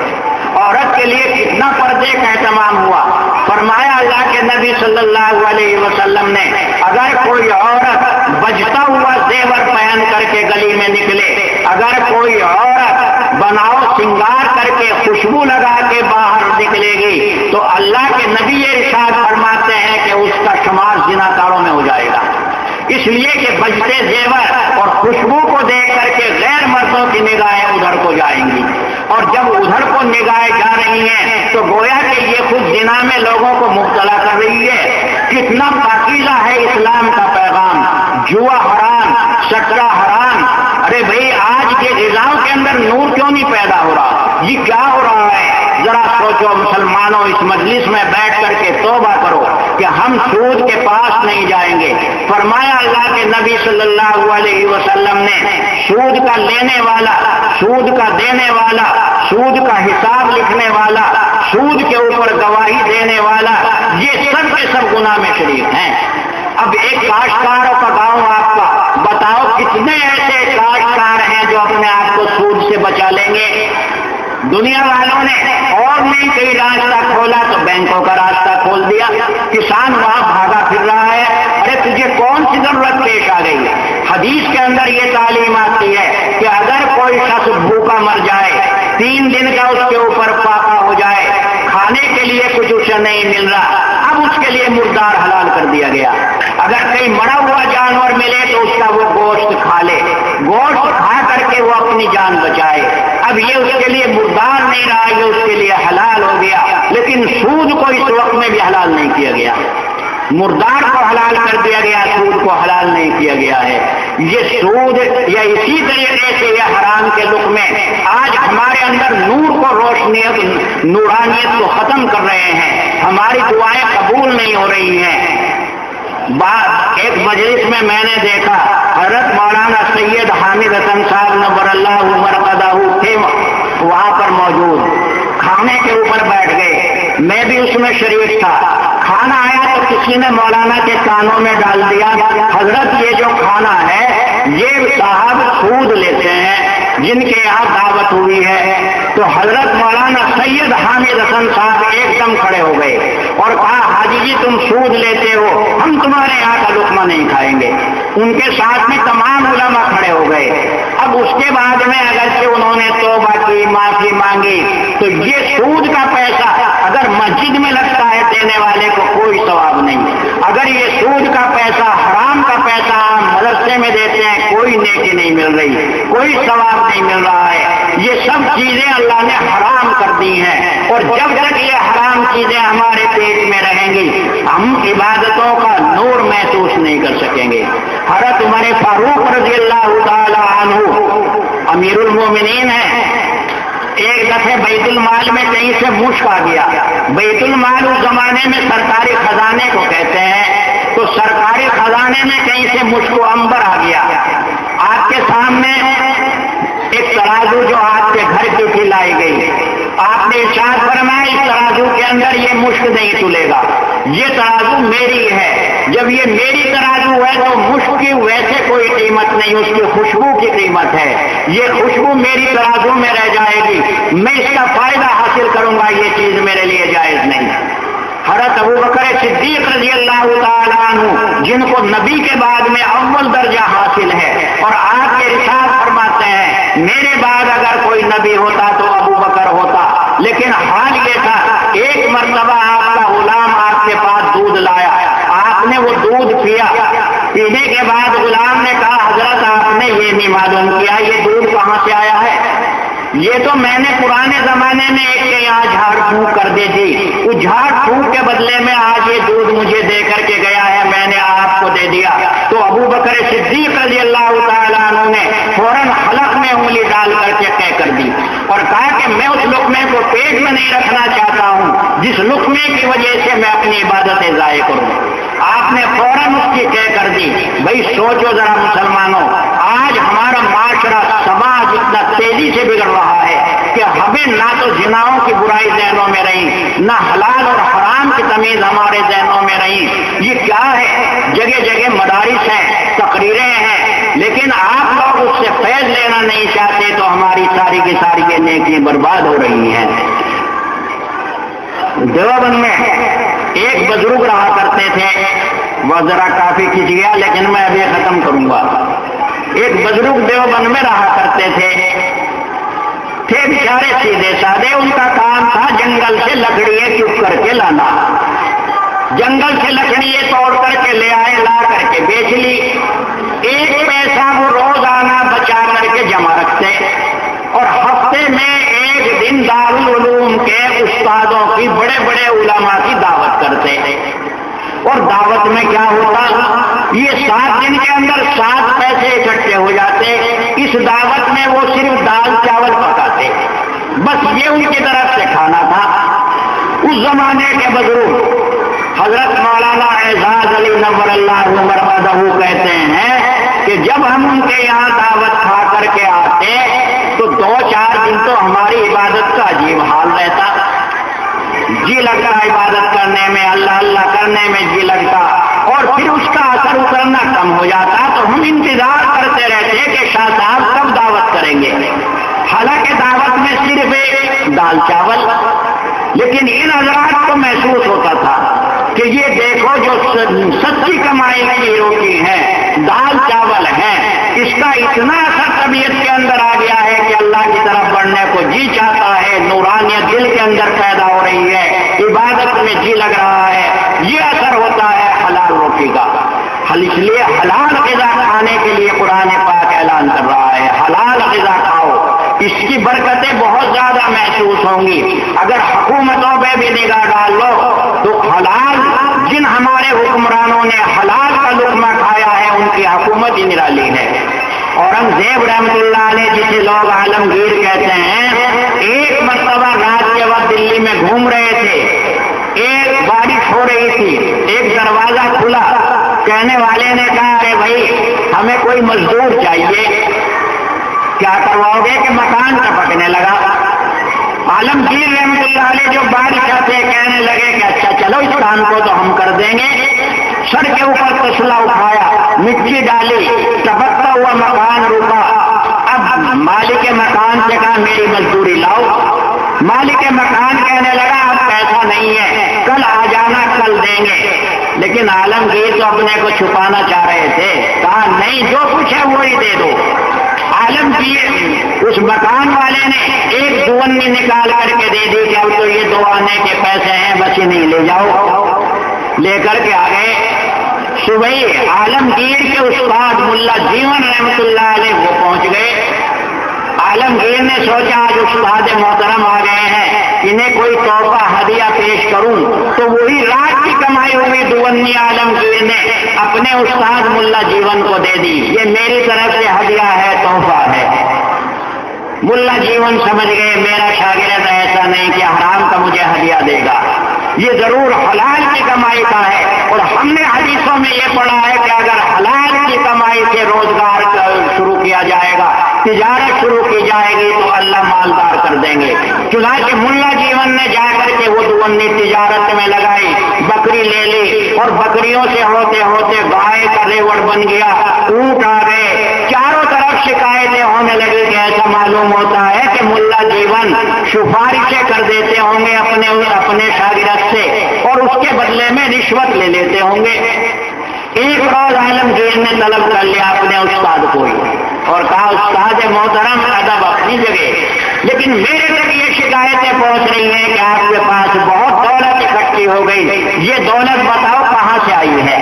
A: عورت کے لیے کتنا پردے کا اہتمام ہوا۔ فرمایا اللہ کے نبی صلی اللہ علیہ وسلم نے اگر کوئی عورت بجتا ہوا زیور پہن کر کے گلی میں نکلے، اگر کوئی عورت بناؤ سنگار کر کے خوشبو لگا کے باہر نکلے گی تو اللہ کے نبی یہ ارشاد فرماتے ہیں کہ اس کا شمار زناکاروں میں ہو جائے گا، اس لیے کہ بجتے زیور اور خوشبو کو دیکھ کر کے غیر مردوں کی نگاہیں ادھر کو جائیں گی، اور جب ادھر کو نگاہیں جا رہی ہیں تو گویا کہ یہ خود زنا میں لوگوں کو مبتلا کر رہی ہے۔ کتنا پاکیزہ ہے اسلام کا پیغام۔ جوا حرام، سٹا حرام۔ ارے بھائی آج کے غذاؤں کے اندر نور کیوں نہیں پیدا ہو رہا؟ یہ کیا ہو رہا ہے؟ ذرا سوچو مسلمانوں، اس مجلس میں بیٹھ کر کے توبہ کرو کہ ہم سود کے پاس نہیں جائیں گے۔ فرمایا اللہ کے نبی صلی اللہ علیہ وسلم نے سود کا لینے والا، سود کا دینے والا، سود کا حساب لکھنے والا، سود کے اوپر گواہی دینے والا، یہ سب کے سب گناہ میں شریک ہیں۔ اب ایک کاشتکاروں کا گاؤں آپ کا، بتاؤ کتنے ایسے کاشتکار ہیں جو اپنے آپ کو سود سے بچا لیں گے؟ دنیا والوں نے اور نہیں کوئی راستہ کھولا تو بینکوں کا راستہ کھول دیا، کسان وہاں بھاگا پھر رہا ہے۔ ارے تجھے کون سی ضرورت پیش آ گئی؟ حدیث کے اندر یہ تعلیم آتی ہے کہ اگر کوئی شخص بھوکا مر جائے، 3 دن کا اس کے اوپر فاقہ ہو جائے، کھانے کے لیے کچھ اسے نہیں مل رہا، اب اس کے لیے مردار حلال کر دیا گیا۔ اگر کہیں مرا ہوا جانور ملے تو اس کا وہ گوشت کھا لے، گوشت کھا کر کے وہ اپنی جان بچائے۔ اب یہ اس کے لیے مردار نہیں رہا، یہ اس کے لیے حلال ہو گیا، لیکن سود کو اس وقت میں بھی حلال نہیں کیا گیا۔ مردار کو حلال کر دیا گیا، سود کو حلال نہیں کیا گیا ہے۔ یہ سود یا اسی طریقے سے یہ حرام کے لقمے آج ہمارے اندر نور کو روشنیت، نورانیت کو ختم کر رہے ہیں، ہماری دعائیں قبول نہیں ہو رہی ہیں۔ ایک مجلس میں نے دیکھا حضرت مولانا سید حامد حسن صاحب نور اللہ مرقدہ تھے وہاں پر موجود، کھانے کے اوپر بیٹھ گئے، میں بھی اس میں شریک تھا۔ کھانا آیا تو کسی نے مولانا کے کانوں میں ڈال دیا، حضرت یہ جو کھانا ہے یہ صاحب سود لیتے ہیں جن کے یہاں دعوت ہوئی ہے۔ تو حضرت مولانا سید حامد حسن صاحب ایک دم کھڑے ہو گئے اور کہا حاجی جی تم سود لیتے ہو، ہم تمہارے یہاں کا لقمہ نہیں کھائیں گے۔ ان کے ساتھ میں تمام علماء کھڑے ہو گئے۔ اب اس کے بعد میں اگرچہ انہوں نے توبہ کی، معافی مانگی، تو یہ سود کا پیسہ اگر مسجد میں لگتا ہے دینے والے کو کوئی ثواب نہیں، اگر یہ سود کا پیسہ، حرام کا پیسہ ہم مدرسے میں دیتے ہیں کوئی نیکی نہیں مل رہی، کوئی ثواب نہیں مل رہا ہے۔ یہ سب چیزیں اللہ نے حرام کر دی ہیں، اور جب تک یہ حرام چیزیں ہمارے پیٹ میں رہیں گی ہم عبادتوں کا نور محسوس نہیں کر سکیں گے۔ حضرت عمر فاروق رضی اللہ تعالی عنہ امیر المومنین ہیں، ایک دفعہ بیت المال میں کہیں سے مشک آ گیا۔ بیت المال اس زمانے میں سرکاری خزانے کو کہتے ہیں، تو سرکاری خزانے میں کہیں سے مشک و عنبر آ گیا۔ آپ کے سامنے ایک ترازو جو آپ کے گھر کی تھی لائی گئی، آپ نے ارشاد فرمایا اس ترازو کے اندر یہ مشک نہیں تلے گا، یہ ترازو میری ہے۔ جب یہ میری ترازو ہے تو مشک کی ویسے کوئی قیمت نہیں، اس کی خوشبو کی قیمت ہے۔ یہ خوشبو میری ترازو میں رہ جائے گی، میں اس کا فائدہ حاصل کروں گا، یہ چیز میرے لیے جائز نہیں۔ حضرت ابوبکر صدیق رضی اللہ تعالیٰ عنہ جن کو نبی کے بعد میں اول درجہ حاصل ہے، اور آپ کے ارشاد فرماتے ہیں میرے بعد اگر کوئی نبی ہوتا تو ابوبکر ہوتا، لیکن حال یہ تھا ایک مرتبہ آپ کا غلام آپ کے پاس دودھ لایا، آپ نے وہ دودھ پیا، پینے کے بعد غلام نے کہا حضرت آپ نے یہ نہیں معلوم کیا یہ دودھ کہاں سے آیا ہے؟ یہ تو میں نے پرانے زمانے میں ایک کے یہاں جھاڑ پھونک کر دی تھی، اس جھاڑ پھونک کے بدلے میں آج یہ دودھ مجھے دے کر کے گیا ہے، میں نے آپ کو دے دیا۔ تو ابوبکر صدیق رضی اللہ تعالیٰ عنہ نے فوراً حلق میں انگلی ڈال کر کے طے کر دی اور کہا کہ کہ میں اس لقمے کو پیٹ میں نہیں رکھنا چاہتا ہوں جس لقمے کی وجہ سے میں اپنی عبادتیں ضائع کروں. آپ نے فوراً اس کی طے کر دی. بھائی سوچو ذرا مسلمانوں، آج ہمارا معاشرہ سماج اتنا تیزی سے بگڑ رہا ہے کہ ہمیں نہ تو زناؤں کی برائی ذہنوں میں رہی، نہ حلال اور حرام کی تمیز ہمارے ذہنوں میں رہی. یہ کیا ہے؟ جگہ جگہ مدارس ہیں، تقریریں ہیں، لیکن آپ لوگ اس سے فیض لینا نہیں چاہتے تو ہماری ساری کی ساری یہ نیکیاں برباد ہو رہی ہیں. دیوبند میں ایک بزرگ رہا کرتے تھے، وہ ذرا کافی کھنچ گیا لیکن میں ابھی ختم کروں گا. ایک بزرگ دیوبند میں رہا کرتے تھے بیچارے سیدھے سادے. ان کا کام تھا جنگل سے لکڑیاں چپ کر کے لانا. جنگل سے لکڑیاں توڑ کر کے لے آئے، لا کر کے بیچ لی. ایک پیسہ وہ روزانہ بچا کر کے جمع رکھتے اور ہفتے میں ایک دن دارالعلوم کے استادوں کی، بڑے بڑے علماء کی دعوت کرتے. اور دعوت میں کیا ہوتا؟ یہ 7 دن کے اندر 7 پیسے اکٹھے ہو جاتے. اس دعوت میں وہ صرف دال چاول پکاتے، بس یہ ان کی طرف سے کھانا تھا. اس زمانے کے بزرگ حضرت مولانا اعزاز علی نور اللہ مرقدہ کہتے ہیں کہ جب ہم ان کے یہاں دعوت کھا کر کے آتے تو 2-4 دن تو ہماری عبادت کا عجیب حال رہتا. جی لگتا عبادت کرنے میں، اللہ اللہ کرنے میں جی لگتا، اور پھر اس کا اثر اترنا کم ہو جاتا. تو ہم انتظار کرتے رہتے کہ شاہ صاحب کب دعوت کریں گے. حالانکہ دعوت میں صرف ایک دال چاول، لیکن ان حضرات کو محسوس ہوتا تھا کہ یہ دیکھو جو سچی کمائی کی روٹی ہے، دال چاول ہے، اس کا اتنا اثر طبیعت کے اندر آ گیا ہے کہ اللہ کی طرف بڑھنے کو جی چاہتا ہے، نورانیت دل کے اندر پیدا ہو رہی ہے، عبادت میں جی لگ رہا ہے. یہ اثر ہوتا ہے حلال روٹی کا. اس لیے حلال غذا کھانے کے لیے قرآن پاک اعلان کر رہا ہے، حلال غذا کھاؤ، اس کی برکتیں بہت زیادہ محسوس ہوں گی. اگر حکومتوں پہ بھی نگاہ ڈال لو تو حلال، جن ہمارے حکمرانوں نے حلال کا لقمہ کھایا ہے ان کی حکومت ہی نرالی ہے. اورنگزیب رحمۃ اللہ علیہ جسے لوگ عالمگیر کہتے ہیں، ایک مرتبہ رات کے وقت دلی میں گھوم رہے تھے، ایک بارش ہو رہی تھی، ایک دروازہ کھلا. کہنے والے نے کہا ارے بھائی ہمیں کوئی مزدور چاہیے، کیا کرواؤ گے؟ کہ مکان ٹپکنے لگا. عالمگیر رحمۃ اللہ علیہ جو بادشاہ تھے کہنے لگے کہ اچھا چلو اس کام کو تو ہم کر دیں گے. سر کے اوپر تسلا اٹھایا، مٹی ڈالی، ٹپکتا ہوا مکان روکا. اب مالک مکان سے کہا میری مزدوری لاؤ. مالک مکان کہنے لگا اب پیسہ نہیں ہے، کل آ جانا، کل دیں گے. لیکن عالمگیر تو اپنے کو چھپانا چاہ رہے تھے. کہا نہیں، جو کچھ ہے وہی دے دو. عالمگیر اس مکان والے نے ایک دونی نکال کر کے دے دی کہ اب تو یہ 2 آنے کے پیسے ہیں، بس انہیں لے جاؤ. لے کر کے آ گئے. صبح عالمگیر کے استاد ملا جیون رحمۃ اللہ علیہ وہ پہنچ گئے. عالمگیر نے سوچا آج استاد محترم آ گئے ہیں، انہیں کوئی تحفہ ہدیہ پیش کروں. تو وہی رات کی کمائی ہوئی دونی عالمگیر نے اپنے استاد ملا جیون کو دے دی. یہ میری طرف سے ہدیہ ہے، تحفہ ہے. ملا جیون سمجھ گئے میرا شاگرد ایسا نہیں کہ حرام کا مجھے ہدیہ دے گا، یہ ضرور حلال کی کمائی کا ہے. اور ہم نے حدیثوں میں یہ پڑھا ہے کہ اگر حلال کی کمائی سے روزگار شروع کیا جائے گا، تجارت شروع کی جائے گی تو اللہ مالدار کر دیں گے. چنانچہ ملا جیون نے جا کر کے وہ دونی تجارت میں لگائی، بکری لے لی، اور بکریوں سے ہوتے ہوتے گائے کا ریوڑ بن گیا، اونٹ آ گئے. چاروں طرف شکایتیں ہونے لگی کہ ایسا معلوم ہوتا ہے کہ ملا جیون سفارشیں کر دیتے ہوں گے اپنے شاگرد سے، اور اس کے بدلے میں رشوت لے لیتے ہوں گے. ایک روز عالمگیر نے طلب کر لیا اپنے استاد کو اور کہا استاد محترم ادب اپنی جگہ، لیکن میرے تک یہ شکایتیں پہنچ رہی ہیں کہ آپ کے پاس بہت دولت اکٹھی ہو گئی، یہ دولت بتاؤ کہاں سے آئی ہے.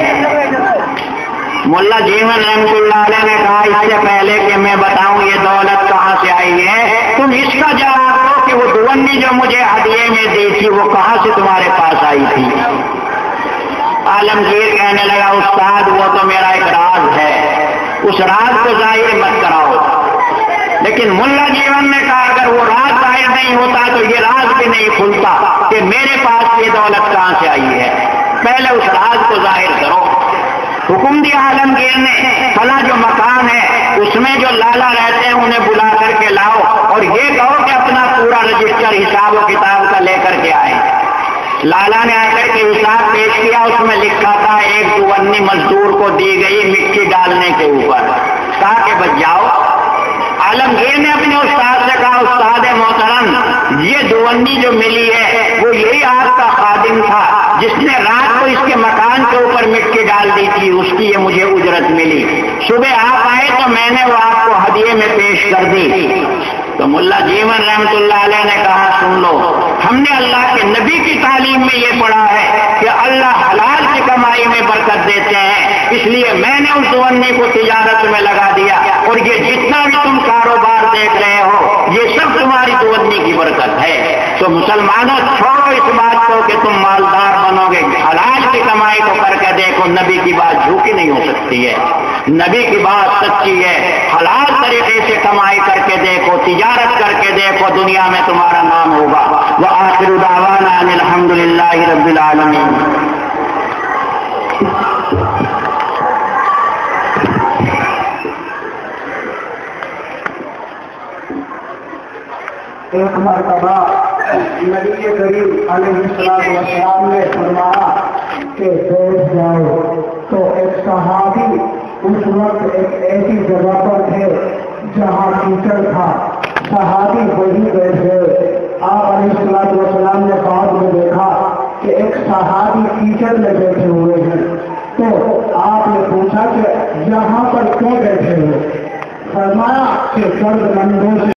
A: ملا جیون رحمۃ اللہ علیہ نے کہا اس سے پہلے کہ میں بتاؤں یہ دولت کہاں سے آئی ہے، تم اس کا جواب دو کہ وہ دونی جو مجھے ہدیے میں دی تھی وہ کہاں سے تمہارے پاس آئی تھی. عالمگیر کہنے لگا استاد وہ تو میرا ایک راز ہے، اس راز کو ظاہر مت کراؤ. لیکن ملا جیون نے کہا اگر وہ راز ظاہر نہیں ہوتا تو یہ راز بھی نہیں کھلتا کہ میرے پاس یہ دولت کہاں سے آئی ہے، پہلے اس راز کو ظاہر کرو۔ حکم دیا عالمگیر نے فلاں جو مکان ہے اس میں جو لالا رہتے ہیں انہیں بلا کر کے لاؤ اور یہ کہو کہ اپنا پورا رجسٹر حساب و کتاب کا لے کر کے آئے۔ لالا نے آ کر کے حساب پیش کیا، اس میں لکھا تھا ایک دونی مزدور کو دی گئی مٹی ڈالنے کے اوپر، کہا کہ بچ جاؤ۔ عالمگیر نے اپنے استاد سے کہا استاد محترم یہ دونی جو ملی ہے وہ یہی آپ کا خادم تھا جس نے رات کو اس کے مکان کے اوپر مٹی ڈال دی تھی، اس کی یہ مجھے اجرت ملی، صبح آپ آئے تو میں نے وہ آپ کو ہدیے میں پیش کر دی۔ تو ملا جیون رحمت اللہ علیہ نے کہا سن لو، ہم نے اللہ کے نبی کی تعلیم میں یہ پڑھا ہے کہ اللہ حلال کی کمائی میں برکت دیتے ہیں، اس لیے میں نے اس دونی کو تجارت میں لگا دیا اور یہ جتنا بھی تم کاروبار دیکھ رہے ہو یہ سب تمہاری دونی کی برکت ہے۔ تو مسلمانوں چھوڑو اس بات کو کہ تم مالدار بنو گے، حلال کی کمائی کو کر کے دیکھو، نبی کی بات جھوٹی نہیں ہو سکتی ہے، نبی کی بات سچی ہے، حلال طریقے سے کمائی کر کے دیکھو، تجارت کر کے دیکھو، دنیا میں تمہارا نام ہوگا۔ وآخر دعوانا ان الحمدللہ رب العالمین۔
B: ایک مرتبہ نبی کریم علیہ السلام نے فرمایا کہ بیٹھ جاؤ، تو ایک صحابی اس وقت ایک ایسی جگہ پر تھے جہاں کیچڑ تھا، صحابی وہی بیٹھے۔ آپ علیہ السلام نے بعد میں دیکھا کہ ایک صحابی کیچڑ میں بیٹھے ہوئے ہیں، تو آپ نے پوچھا کہ یہاں پر کیوں بیٹھے ہوئے؟ فرمایا کہ درد مندوں سے